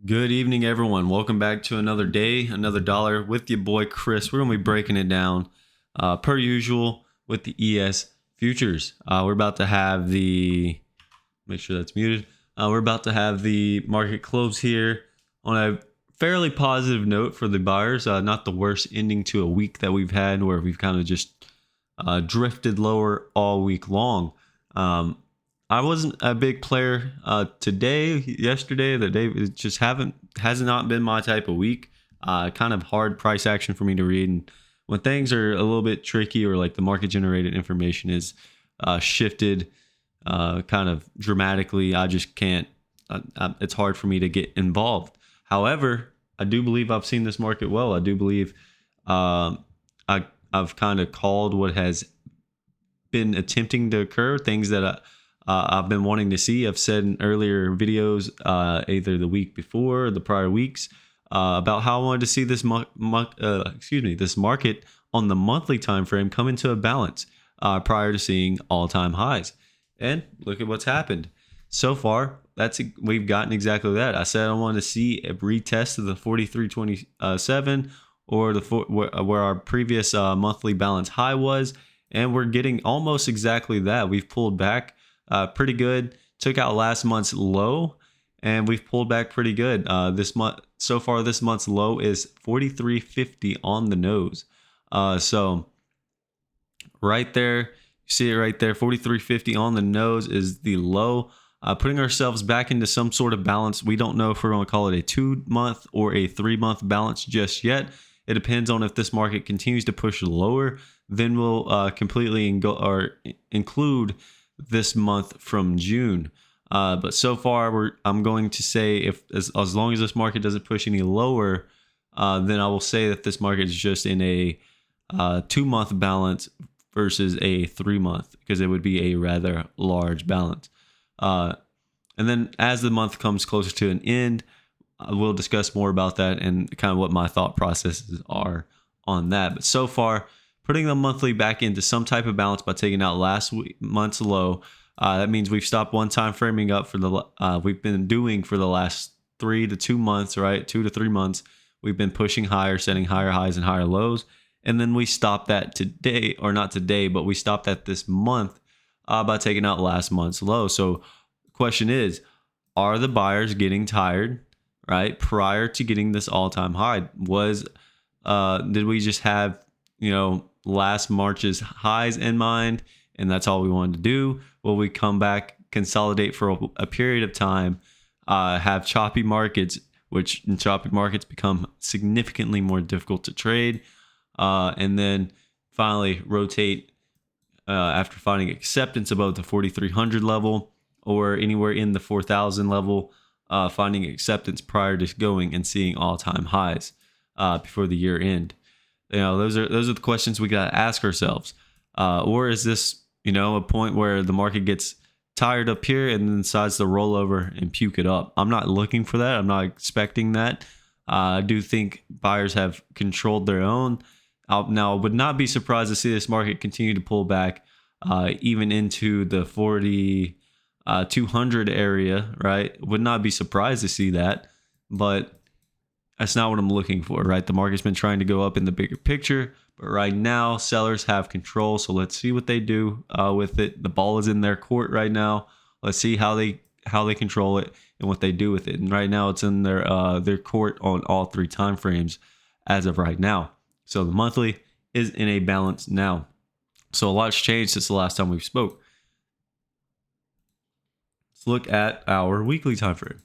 Good evening, everyone. Welcome back to another day, another dollar with your boy Chris. We're going to be breaking it down per usual with the ES futures. We're about to have make sure that's muted. We're about to have the market close here on a fairly positive note for the buyers. Not the worst ending to a week that we've had where we've kind of just drifted lower all week long. I wasn't a big player yesterday, the day. It just has not been my type of week. Kind of hard price action for me to read, and when things are a little bit tricky or like the market generated information is shifted kind of dramatically, I just can't. It's hard for me to get involved. However, I do believe I've seen this market well. I do believe I've kind of called what has been attempting to occur, things that I've been wanting to see. I've said in earlier videos, either the week before or the prior weeks, about how I wanted to see this this market on the monthly time frame come into a balance prior to seeing all-time highs. And look at what's happened so far. We've gotten exactly that. I said I wanted to see a retest of the 43.27 or where our previous monthly balance high was, and we're getting almost exactly that. We've pulled back pretty good. Took out last month's low, and we've pulled back pretty good. This month so far, this month's low is 43.50 on the nose. So right there, you see it right there. 43.50 on the nose is the low. Putting ourselves back into some sort of balance. We don't know if we're going to call it a 2-month or a 3-month balance just yet. It depends on if this market continues to push lower. Then we'll completely include this month from June. But so far, I'm going to say as long as this market doesn't push any lower, then I will say that this market is just in a 2-month balance versus a 3-month, because it would be a rather large balance. And then as the month comes closer to an end, we'll discuss more about that and kind of what my thought processes are on that. But so far, putting the monthly back into some type of balance by taking out last month's low. That means we've stopped one time framing up for we've been doing for the last 3 to 2 months, right? 2 to 3 months. We've been pushing higher, setting higher highs and higher lows. And then we stopped that today, or not today, but we stopped that this month by taking out last month's low. So the question is, are the buyers getting tired, right? Prior to getting this all-time high, did we just have, last March's highs in mind, and that's all we wanted to do? Will we come back, consolidate for a period of time, have choppy markets, which in choppy markets become significantly more difficult to trade, and then finally rotate after finding acceptance above the 4,300 level or anywhere in the 4,000 level, finding acceptance prior to going and seeing all-time highs before the year end? Those are the questions we got to ask ourselves. Or is this, a point where the market gets tired up here and then decides to roll over and puke it up? I'm not looking for that. I'm not expecting that. I do think buyers have controlled their own. Now, I would not be surprised to see this market continue to pull back even into the 4,200 area, right? Would not be surprised to see that, but that's not what I'm looking for, right? The market's been trying to go up in the bigger picture, but right now sellers have control. So let's see what they do with it. The ball is in their court right now. Let's see how they control it and what they do with it. And right now it's in their court on all 3 time frames as of right now. So the monthly is in a balance now. So a lot's changed since the last time we spoke. Let's look at our weekly time frame.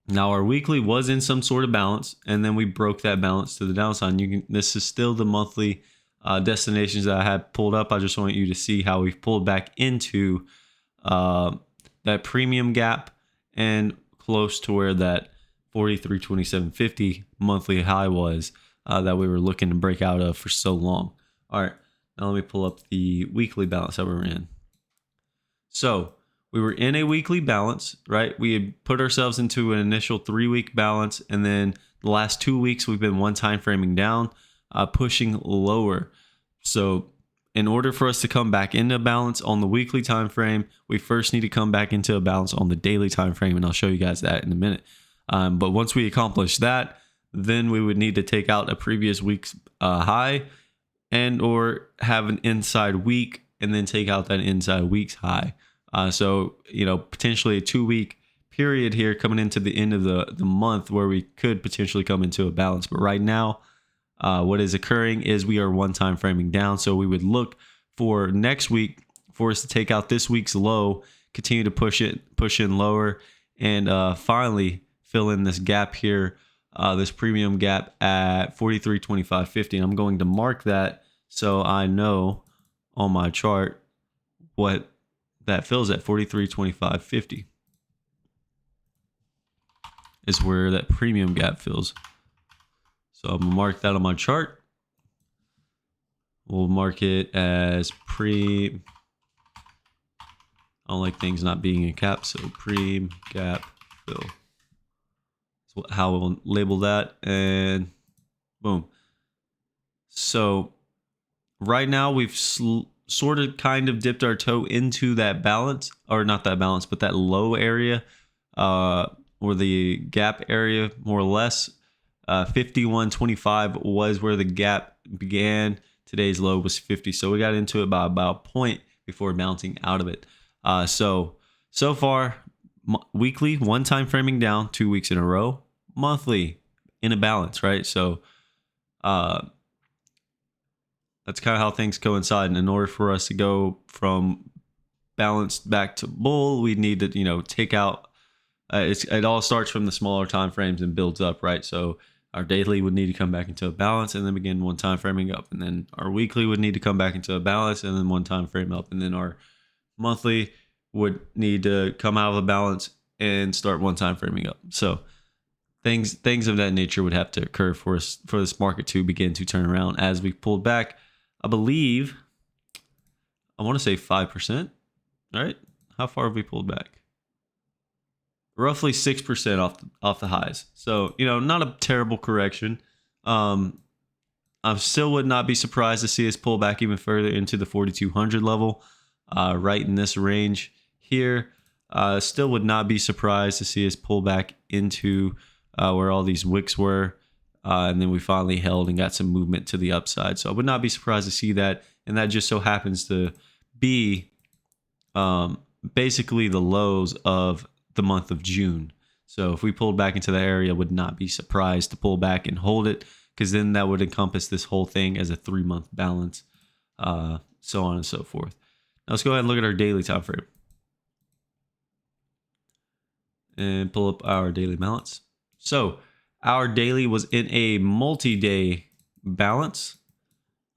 Now, our weekly was in some sort of balance, and then we broke that balance to the downside. This is still the monthly destinations that I had pulled up. I just want you to see how we've pulled back into that premium gap and close to where that 43.2750 monthly high was that we were looking to break out of for so long. All right, now let me pull up the weekly balance that we were in. So we were in a weekly balance, right? We had put ourselves into an initial 3-week balance, and then the last 2 weeks we've been one time framing down, pushing lower. So in order for us to come back into balance on the weekly time frame, we first need to come back into a balance on the daily time frame, and I'll show you guys that in a minute. But once we accomplish that, then we would need to take out a previous week's high and or have an inside week and then take out that inside week's high. So, potentially a 2-week period here coming into the end of the month where we could potentially come into a balance. But right now, what is occurring is we are one time framing down. So we would look for next week for us to take out this week's low, continue to push in lower, and finally fill in this gap here, this premium gap at 43.2550. I'm going to mark that so I know on my chart what that fills at. 43.2550 is where that premium gap fills. So I'm gonna mark that on my chart. We'll mark it as I don't like things not being in caps, so pre gap fill. That's how we'll label that, and boom. So right now we've sort of kind of dipped our toe into that balance, or not that balance, but that low area, or the gap area, more or less. 51.25 was where the gap began. Today's low was 50, so we got into it by about a point before bouncing out of it. So far, weekly, one time framing down 2 weeks in a row. Monthly, in a balance, right? So that's kind of how things coincide. And in order for us to go from balanced back to bull, we need to, take out. It all starts from the smaller time frames and builds up, right? So our daily would need to come back into a balance and then begin one time framing up, and then our weekly would need to come back into a balance and then one time frame up, and then our monthly would need to come out of a balance and start one time framing up. So things of that nature would have to occur for this market to begin to turn around. As we pulled back, I believe, I want to say 5%, right? How far have we pulled back? Roughly 6% off the highs. So, not a terrible correction. I still would not be surprised to see us pull back even further into the 4,200 level, right in this range here. Still would not be surprised to see us pull back into where all these wicks were. And then we finally held and got some movement to the upside. So I would not be surprised to see that. And that just so happens to be basically the lows of the month of June. So if we pulled back into that area, would not be surprised to pull back and hold it, because then that would encompass this whole thing as a 3-month balance, so on and so forth. Now let's go ahead and look at our daily time frame and pull up our daily balance. So our daily was in a multi-day balance,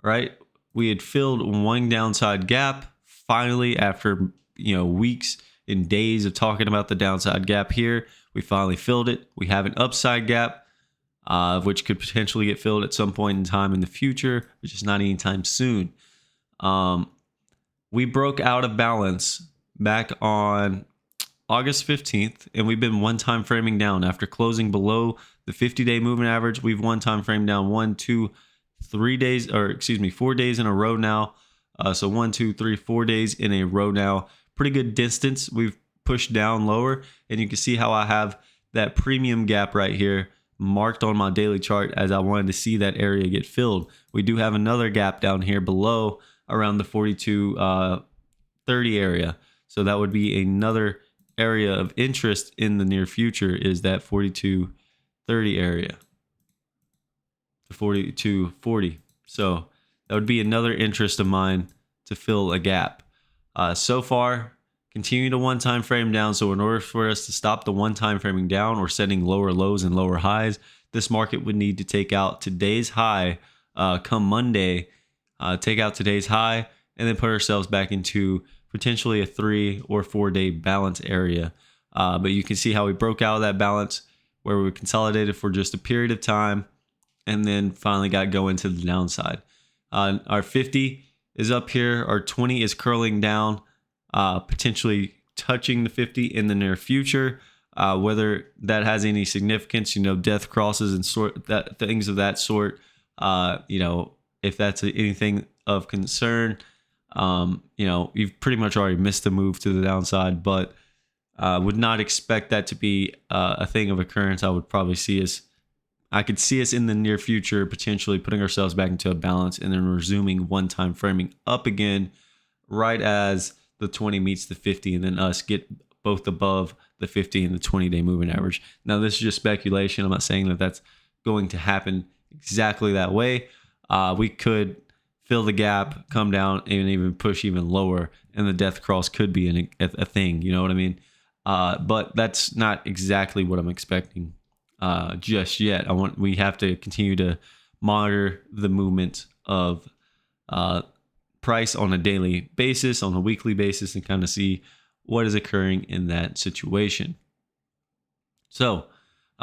right? We had filled one downside gap finally after weeks and days of talking about the downside gap here. We finally filled it. We have an upside gap, which could potentially get filled at some point in time in the future, which is not anytime soon. We broke out of balance back on August 15th, and we've been one time framing down after closing below the 50-day moving average. We've one time framed down 4 days in a row now. So 1, 2, 3, 4 days in a row now. Pretty good distance we've pushed down lower, and you can see how I have that premium gap right here marked on my daily chart, as I wanted to see that area get filled. We do have another gap down here below around the 42.30 area, so that would be another area of interest in the near future, is that 42.30 area, the 42.40. So that would be another interest of mine to fill a gap. So far, continue to one time frame down. So in order for us to stop the one time framing down or setting lower lows and lower highs, this market would need to take out today's high come Monday, take out today's high, and then put ourselves back into potentially a 3 or 4 day balance area. But you can see how we broke out of that balance where we consolidated for just a period of time and then finally got going to the downside. Our 50 is up here. Our 20 is curling down, potentially touching the 50 in the near future. Whether that has any significance, death crosses and things of that sort, if that's anything of concern. You've pretty much already missed the move to the downside, but would not expect that to be a thing of occurrence. I could see us in the near future potentially putting ourselves back into a balance and then resuming one-time framing up again right as the 20 meets the 50, and then us get both above the 50 and the 20-day moving average. Now, this is just speculation. I'm not saying that that's going to happen exactly that way. We could fill the gap, come down, and even push even lower, and the death cross could be a thing. You know what I mean? But that's not exactly what I'm expecting just yet. We have to continue to monitor the movement of price on a daily basis, on a weekly basis, and kind of see what is occurring in that situation. So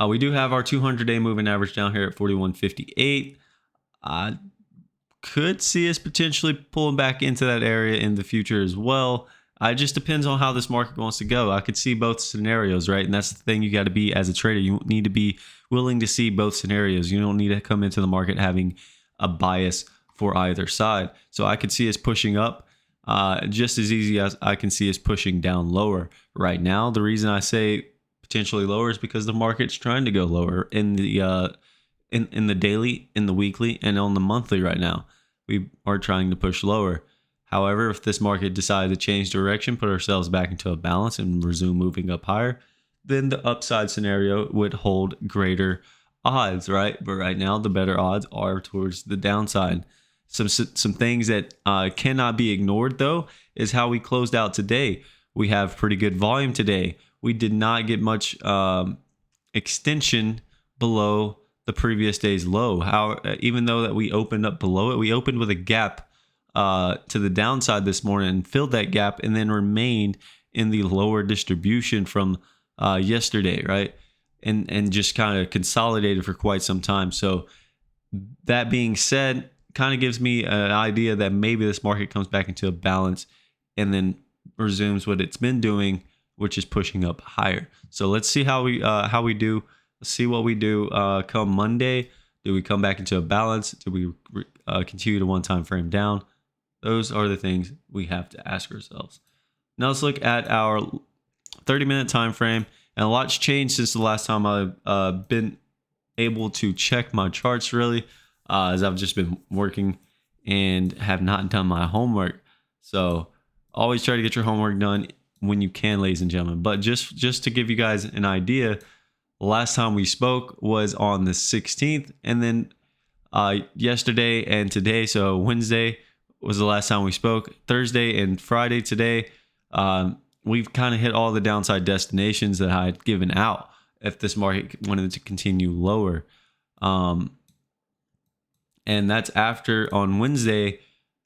we do have our 200-day moving average down here at 41.58. I could see us potentially pulling back into that area in the future as well. It just depends on how this market wants to go. I could see both scenarios, right? And that's the thing you got to be as a trader. You need to be willing to see both scenarios. You don't need to come into the market having a bias for either side. So I could see us pushing up just as easy as I can see us pushing down lower right now. The reason I say potentially lower is because the market's trying to go lower in the in the daily, in the weekly, and on the monthly right now. We are trying to push lower. However, if this market decided to change direction, put ourselves back into a balance and resume moving up higher, then the upside scenario would hold greater odds, right? But right now, the better odds are towards the downside. Some things that cannot be ignored, though, is how we closed out today. We have pretty good volume today. We did not get much extension below the previous day's low. Even though that we opened up below it, we opened with a gap to the downside this morning and filled that gap, and then remained in the lower distribution from yesterday, right? And just kind of consolidated for quite some time. So that being said, kind of gives me an idea that maybe this market comes back into a balance and then resumes what it's been doing, which is pushing up higher. So let's see how we do. Let's see what we do come Monday. Do we come back into a balance? Do we continue to one-time frame down? Those are the things we have to ask ourselves. Now let's look at our 30-minute time frame. And a lot's changed since the last time I've been able to check my charts, really, as I've just been working and have not done my homework. So always try to get your homework done when you can, ladies and gentlemen. But just to give you guys an idea, last time we spoke was on the 16th, and then yesterday and today, so Wednesday was the last time we spoke. Thursday and Friday today, we've kind of hit all the downside destinations that I had given out if this market wanted to continue lower. And that's after on Wednesday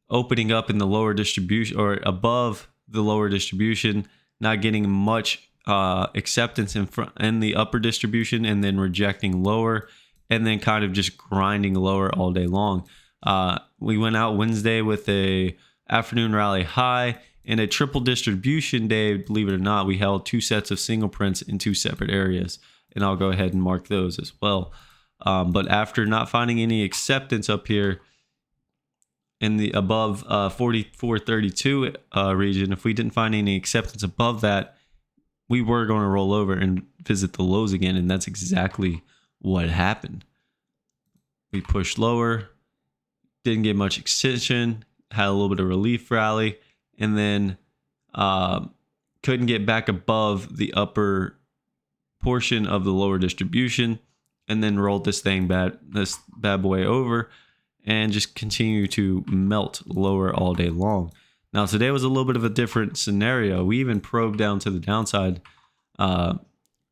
opening up in the lower distribution or above the lower distribution, not getting much acceptance in the upper distribution, and then rejecting lower, and then kind of just grinding lower all day long. We went out Wednesday with a afternoon rally high and a triple distribution day. Believe it or not, we held two sets of single prints in two separate areas, and I'll go ahead and mark those as well. But after not finding any acceptance up here in the above 44.32 region, if we didn't find any acceptance above that, we were going to roll over and visit the lows again, and that's exactly what happened. We pushed lower, didn't get much extension, had a little bit of relief rally, and then couldn't get back above the upper portion of the lower distribution, and then rolled this bad boy over and just continue to melt lower all day long. Now today was a little bit of a different scenario. We even probed down to the downside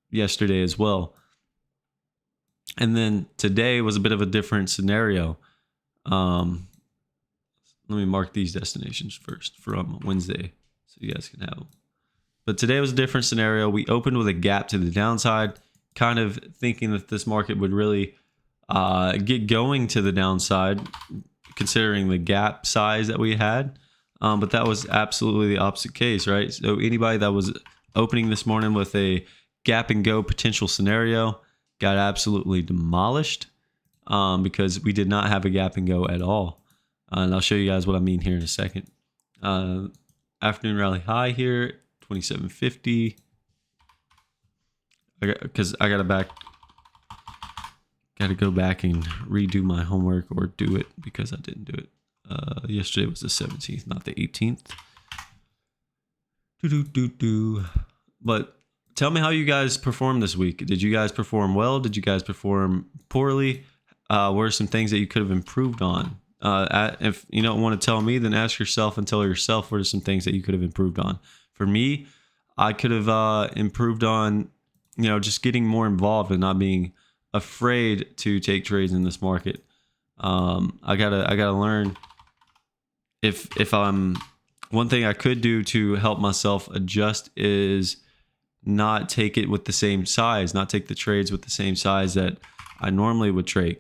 yesterday as well. And then today was a bit of a different scenario. Let me mark these destinations first from Wednesday so you guys can have them. But today was a different scenario. We opened with a gap to the downside, kind of thinking that this market would really get going to the downside, considering the gap size that we had. But that was absolutely the opposite case, right? So anybody that was opening this morning with a gap and go potential scenario got absolutely demolished because we did not have a gap and go at all. And I'll show you guys what I mean here in a second. Afternoon rally high here, 2750. Because I got to go back and redo my homework, or do it because I didn't do it. Yesterday was the 17th, not the 18th. But tell me how you guys performed this week. Did you guys perform well? Did you guys perform poorly? What are some things that you could have improved on? If you don't want to tell me, then ask yourself and tell yourself what are some things that you could have improved on. For me, I could have improved on, just getting more involved and not being afraid to take trades in this market. I gotta learn if I'm one thing I could do to help myself adjust is not take it with the same size, not take the trades with the same size that I normally would trade.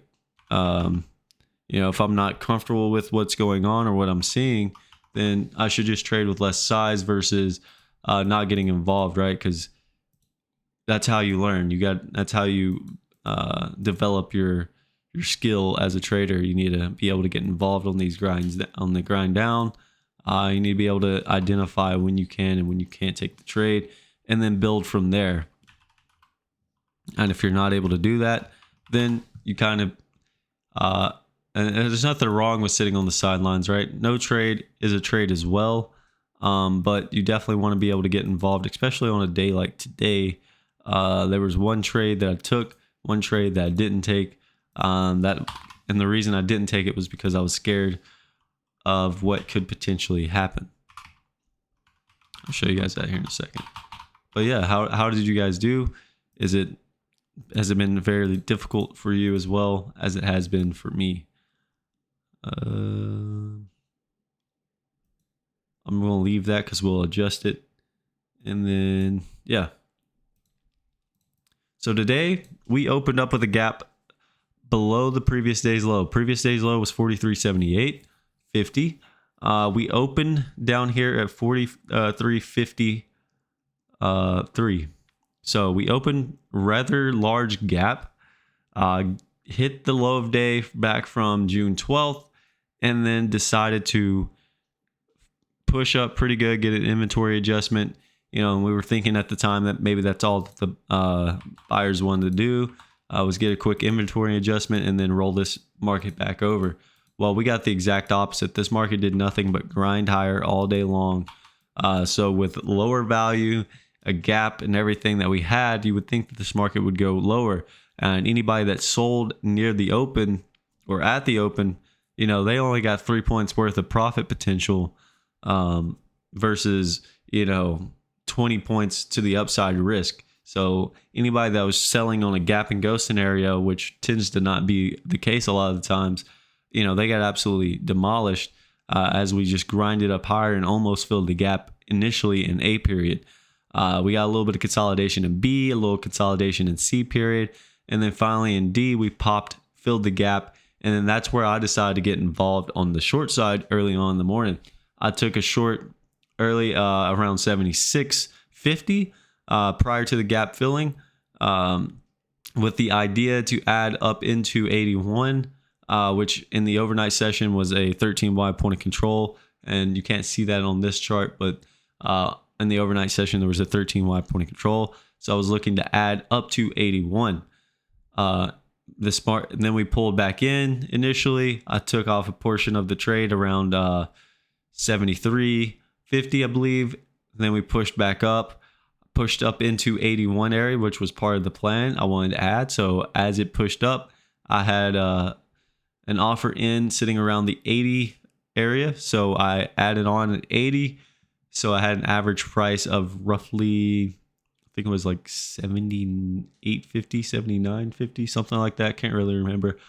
If I'm not comfortable with what's going on or what I'm seeing, then I should just trade with less size versus not getting involved, right? Because that's how you learn. That's how you develop your skill as a trader. You need to be able to get involved on these grinds, on the grind down. You need to be able to identify when you can and when you can't take the trade, and then build from there. And if you're not able to do that, then you kind of and there's nothing wrong with sitting on the sidelines, right? No trade is a trade as well, but you definitely want to be able to get involved, especially on a day like today. There was one trade that I took, one trade that I didn't take. And the reason I didn't take it was because I was scared of what could potentially happen. I'll show you guys that here in a second. But yeah, how did you guys do? Has it been very difficult for you as well as it has been for me? I'm going to leave that because we'll adjust it. And then, yeah. So today we opened up with a gap below the previous day's low. Previous day's low was 43.78.50. We opened down here at 43.53. So we opened rather large gap, hit the low of day back from June 12th, and then decided to push up pretty good, get an inventory adjustment. And we were thinking at the time that maybe that's all that the buyers wanted to do, was get a quick inventory adjustment and then roll this market back over. Well, we got the exact opposite. This market did nothing but grind higher all day long. So with lower value, a gap, and everything that we had, you would think that this market would go lower. And anybody that sold near the open or at the open, they only got 3 points worth of profit potential versus 20 points to the upside risk. So anybody that was selling on a gap and go scenario, which tends to not be the case a lot of the times, they got absolutely demolished as we just grinded up higher and almost filled the gap initially in A period. We got a little bit of consolidation in B, a little consolidation in C period, and then finally in D, we filled the gap, and then that's where I decided to get involved on the short side early on in the morning. I took a short early around 76.50 prior to the gap filling, with the idea to add up into 81, which in the overnight session was a 13Y point of control, and you can't see that on this chart, but in the overnight session there was a 13Y point of control, so I was looking to add up to 81. And then we pulled back in. Initially I took off a portion of the trade around 73.50, I believe. And then we pushed up into 81 area, which was part of the plan I wanted to add. So as it pushed up, I had an offer in sitting around the 80 area, so I added on at 80. So I had an average price of roughly, I think it was like 78.50, 79.50, something like that. Can't really remember.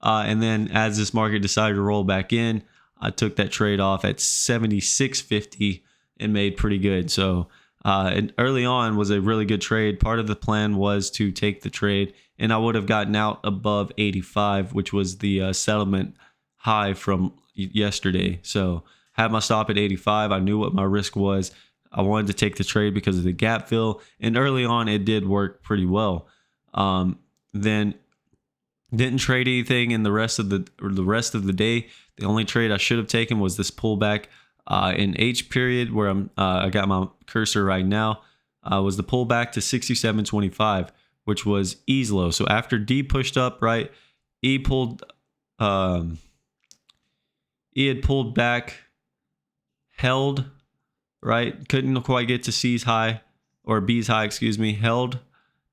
And then as this market decided to roll back in, I took that trade off at 76.50 and made pretty good. So and early on was a really good trade. Part of the plan was to take the trade, and I would have gotten out above 85, which was the settlement high from yesterday. So had my stop at 85. I knew what my risk was. I wanted to take the trade because of the gap fill, and early on it did work pretty well. Then Didn't trade anything in the rest of the day. The only trade I should have taken was this pullback in H period, where I got my cursor right now. Was the pullback to 67.25, which was E's low. So after D pushed up, right, E pulled, E had pulled back, held, right, couldn't quite get to C's high or B's high, excuse me, held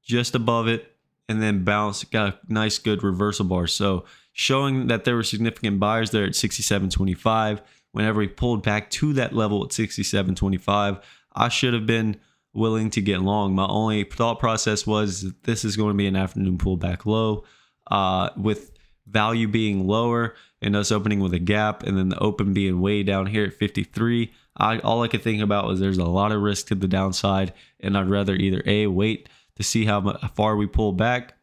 just above it, and then bounced, got a nice good reversal bar. So showing that there were significant buyers there at 67.25. Whenever he pulled back to that level at 67.25, I should have been willing to get long. My only thought process was that this is going to be an afternoon pullback low, with value being lower and us opening with a gap, and then the open being way down here at 53. All I could think about was there's a lot of risk to the downside, and I'd rather either A, wait to see how far we pull back,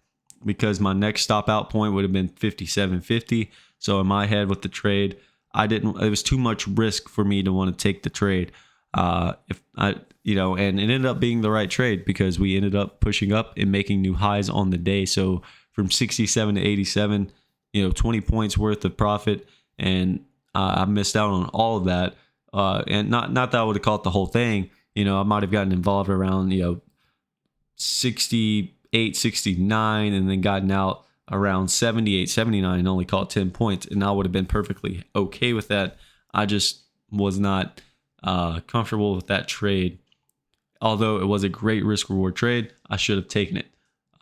because my next stop out point would have been 57.50. So in my head with the trade, it was too much risk for me to want to take the trade. And it ended up being the right trade, because we ended up pushing up and making new highs on the day. So from 67 to 87, 20 points worth of profit, and I missed out on all of that. And not that I would have caught the whole thing. I might have gotten involved around 68, 69, and then gotten out around 78, 79 and only caught 10 points. And I would have been perfectly okay with that. I just was not comfortable with that trade. Although it was a great risk reward trade, I should have taken it.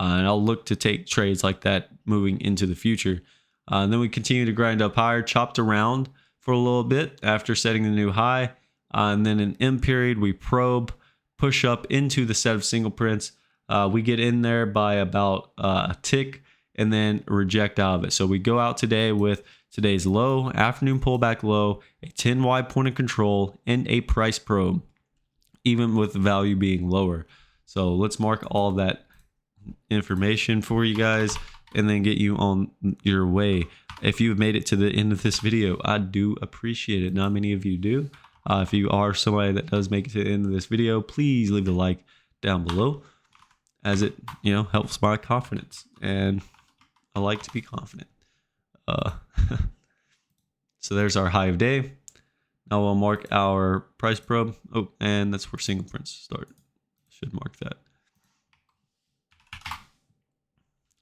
And I'll look to take trades like that moving into the future. And then we continue to grind up higher, chopped around for a little bit after setting the new high. And then in M period, we probe, push up into the set of single prints. We get in there by about a tick and then reject out of it. So we go out today with today's low, afternoon pullback low, a 10-wide point of control, and a price probe, even with the value being lower. So let's mark all that information for you guys and then get you on your way. If you've made it to the end of this video, I do appreciate it. Not many of you do. If you are somebody that does make it to the end of this video, please leave a like down below, as it helps my confidence, and I like to be confident. So there's our high of day. Now we'll mark our price probe. Oh, and that's where single prints start. Should mark that.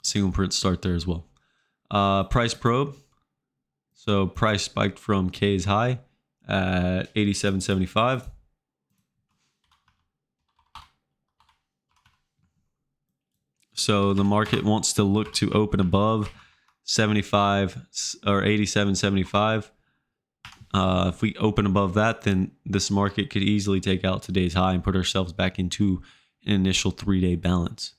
Single prints start there as well. Price probe. So price spiked from K's high at 87.75. So the market wants to look to open above 75 or 87.75. If we open above that, then this market could easily take out today's high and put ourselves back into an initial 3-day balance.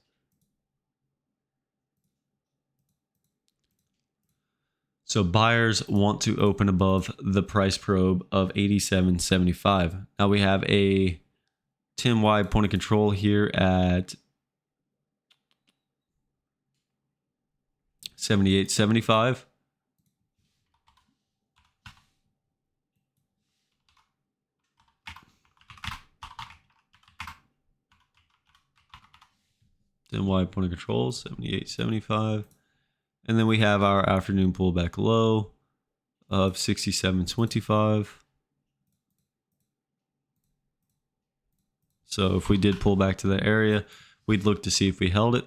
So buyers want to open above the price probe of 87.75. Now we have a 10-wide point of control here at 78.75. Then wide point of control, 78.75. And then we have our afternoon pullback low of 67.25. So if we did pull back to that area, we'd look to see if we held it.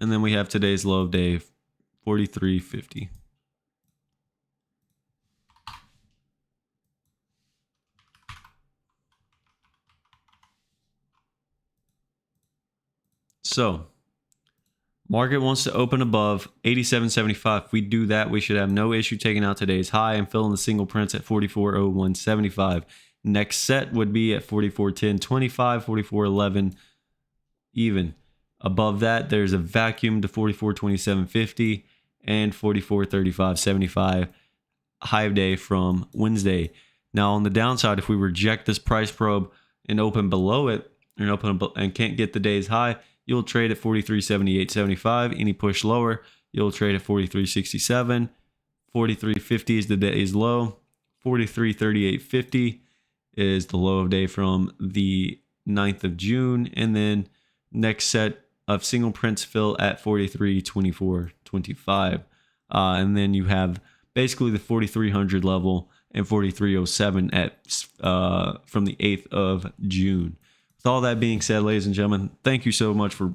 And then we have today's low of day, 43.50. So market wants to open above 87.75. If we do that, we should have no issue taking out today's high and filling the single prints at 44.0175. Next set would be at 44.1025, 44.11 even. Above that, there's a vacuum to 44.2750 and 44.3575 high of day from Wednesday. Now on the downside, if we reject this price probe and open below it and can't get the day's high, you'll trade at 43.7875. Any push lower, you'll trade at 43.67. 43.50 is the day's low. 43.3850 is the low of day from the 9th of June. And then next set of single prints fill at 43, 24, 25. And then you have basically the 4300 level and 4307 at from the 8th of June. With all that being said, ladies and gentlemen, thank you so much for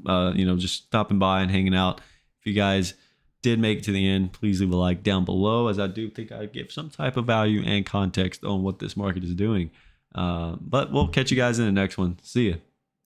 just stopping by and hanging out. If you guys did make it to the end, please leave a like down below, as I do think I give some type of value and context on what this market is doing. But we'll catch you guys in the next one. See ya.